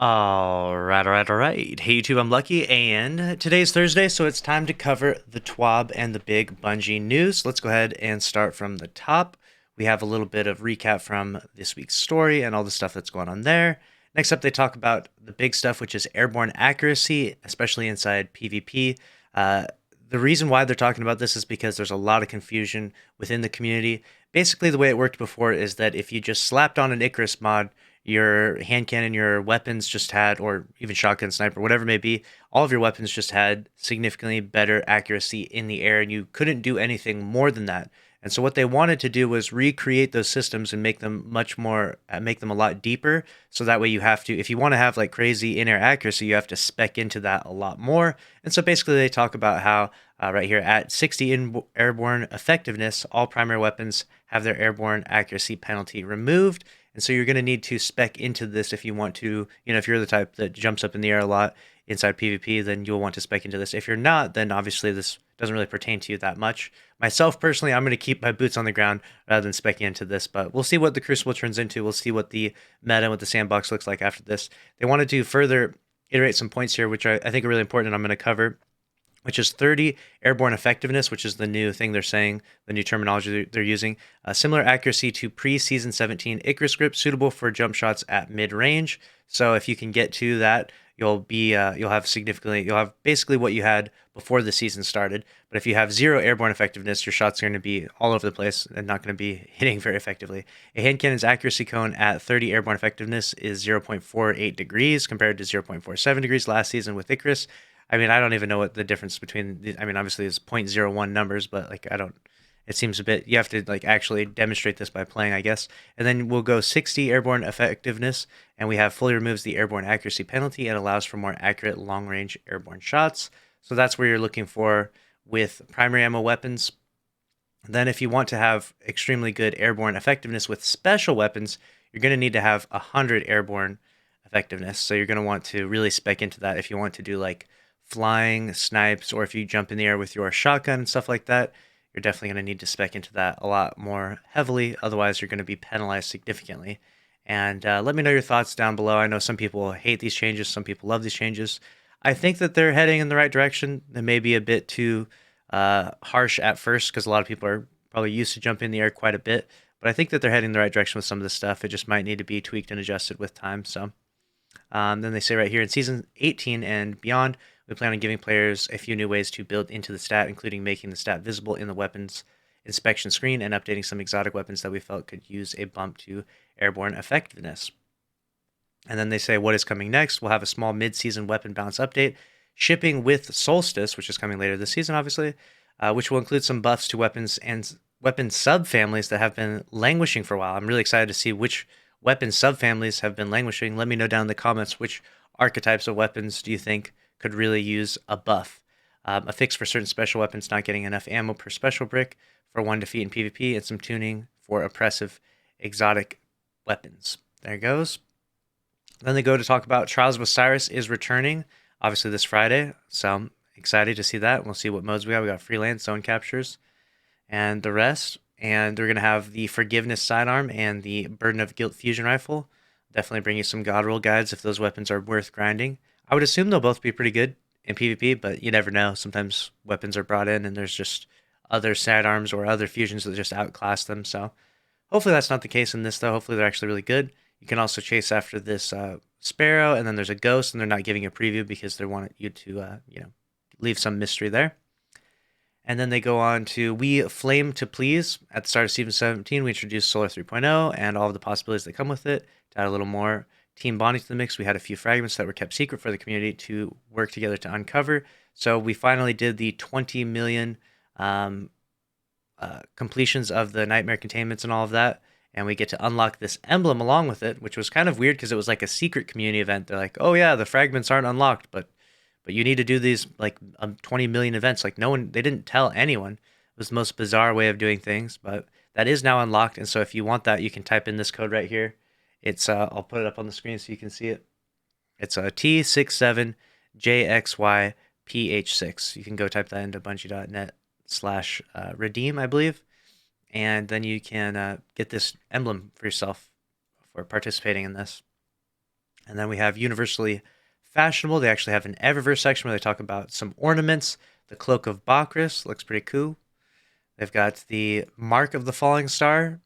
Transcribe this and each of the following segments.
All right. Hey YouTube, I'm Lucky, and today's Thursday, so it's time to cover the TWAB and the big Bungie news. Let's go ahead and start from the top. We have a little bit of recap from this week's story and all the stuff that's going on there. Next up, they talk about the big stuff, which is airborne accuracy, especially inside PvP. Uh, the reason why they're talking about this is because there's a lot of confusion within the community. Basically, the way it worked before is that if you just slapped on an Icarus mod, your hand cannon, your weapons just had, or even shotgun, sniper, whatever it may be, all of your weapons just had significantly better accuracy in the air, and you couldn't do anything more than that. And so what they wanted to do was recreate those systems and make them much more, make them a lot deeper. So that way you have to, if you want to have like crazy in-air accuracy, you have to spec into that a lot more. And so basically they talk about how right here at 60 in airborne effectiveness, all primary weapons have their airborne accuracy penalty removed. And so you're going to need to spec into this if you want to, if you're the type that jumps up in the air a lot inside PvP, then you'll want to spec into this. If you're not, then obviously this doesn't really pertain to you that much. Myself, personally, I'm going to keep my boots on the ground rather than specking into this, but we'll see what the Crucible turns into. We'll see what the meta and what the sandbox looks like after this. They wanted to further iterate some points here, which I think are really important and I'm going to cover, which is 30 airborne effectiveness, which is the new thing they're saying, the new terminology they're using. Similar accuracy to pre-season 17 Icarus grip, suitable for jump shots at mid-range. So if you can get to that, you'll have basically what you had before the season started. But if you have 0 airborne effectiveness, your shots are going to be all over the place and not going to be hitting very effectively. A hand cannon's accuracy cone at 30 airborne effectiveness is 0.48 degrees compared to 0.47 degrees last season with Icarus. I mean, I don't even know what the difference between I mean, obviously it's 0.01 numbers, but like it seems a bit, you have to like actually demonstrate this by playing, I guess. And then we'll go 60 airborne effectiveness, and we have fully removes the airborne accuracy penalty and allows for more accurate long range airborne shots. So that's where you're looking for with primary ammo weapons. Then if you want to have extremely good airborne effectiveness with special weapons, you're going to need to have 100 airborne effectiveness. So you're going to want to really spec into that if you want to do like flying snipes, or if you jump in the air with your shotgun and stuff like that. You're definitely going to need to spec into that a lot more heavily. Otherwise, you're going to be penalized significantly. And let me know your thoughts down below. I know some people hate these changes, some people love these changes. I think that they're heading in the right direction. They may be a bit too harsh at first because a lot of people are probably used to jumping in the air quite a bit. But I think that they're heading in the right direction with some of this stuff. It just might need to be tweaked and adjusted with time. So then they say right here in season 18 and beyond, we plan on giving players a few new ways to build into the stat, including making the stat visible in the weapons inspection screen and updating some exotic weapons that we felt could use a bump to airborne effectiveness. And then they say what is coming next. We'll have a small mid-season weapon balance update, shipping with Solstice, which is coming later this season, obviously, which will include some buffs to weapons and weapon subfamilies that have been languishing for a while. I'm really excited to see which weapon subfamilies have been languishing. Let me know down in the comments which archetypes of weapons do you think could really use a buff. A fix for certain special weapons not getting enough ammo per special brick for one defeat in PvP, and some tuning for oppressive exotic weapons. There it goes. Then they go to talk about Trials of Osiris is returning, obviously this Friday, so I'm excited to see that. We'll see what modes we got. We got freelance, zone captures, and the rest. And they're going to have the Forgiveness sidearm and the Burden of Guilt fusion rifle. Definitely bring you some god roll guides if those weapons are worth grinding. I would assume they'll both be pretty good in PvP, but you never know. Sometimes weapons are brought in and there's just other sidearms or other fusions that just outclass them. So hopefully that's not the case in this, though. Hopefully they're actually really good. You can also chase after this Sparrow, and then there's a Ghost, and they're not giving a preview because they want you to, leave some mystery there. And then they go on to We Flame to Please. At the start of season 17, we introduced Solar 3.0 and all of the possibilities that come with it. To add a little more team bonding to the mix, we had a few fragments that were kept secret for the community to work together to uncover. So we finally did the 20 million completions of the nightmare containments and all of that. And we get to unlock this emblem along with it, which was kind of weird because it was like a secret community event. They're like, oh yeah, the fragments aren't unlocked, but you need to do these like 20 million events. Like they didn't tell anyone. It was the most bizarre way of doing things, but that is now unlocked. And so if you want that, you can type in this code right here. It's I'll put it up on the screen so you can see it. It's a T67JXYPH6. You can go type that into bungie.net/redeem, I believe. And then you can get this emblem for yourself for participating in this. And then we have Universally Fashionable. They actually have an Eververse section where they talk about some ornaments. The Cloak of Bakris looks pretty cool. They've got the Mark of the Falling Star.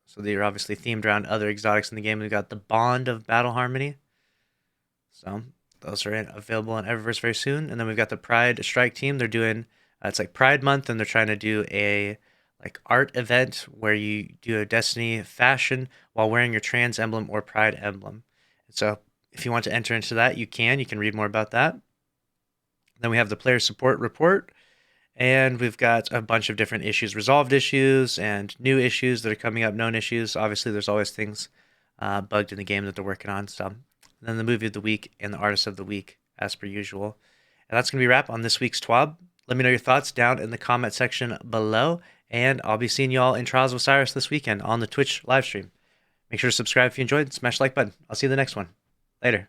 So they're obviously themed around other exotics in the game. We've got the Bond of Battle Harmony. So those are available in Eververse very soon. And then we've got the Pride Strike Team. They're doing, it's like Pride Month, and they're trying to do a like art event where you do a Destiny fashion while wearing your trans emblem or Pride emblem. So if you want to enter into that, you can. You can read more about that. Then we have the player support report, and we've got a bunch of different issues, resolved issues and new issues that are coming up, known issues. Obviously, there's always things bugged in the game that they're working on. So then the movie of the week and the artist of the week, as per usual. And that's going to be a wrap on this week's TWAB. Let me know your thoughts down in the comment section below, and I'll be seeing you all in Trials of Osiris this weekend on the Twitch live stream. Make sure to subscribe if you enjoyed, smash the like button. I'll see you in the next one. Later.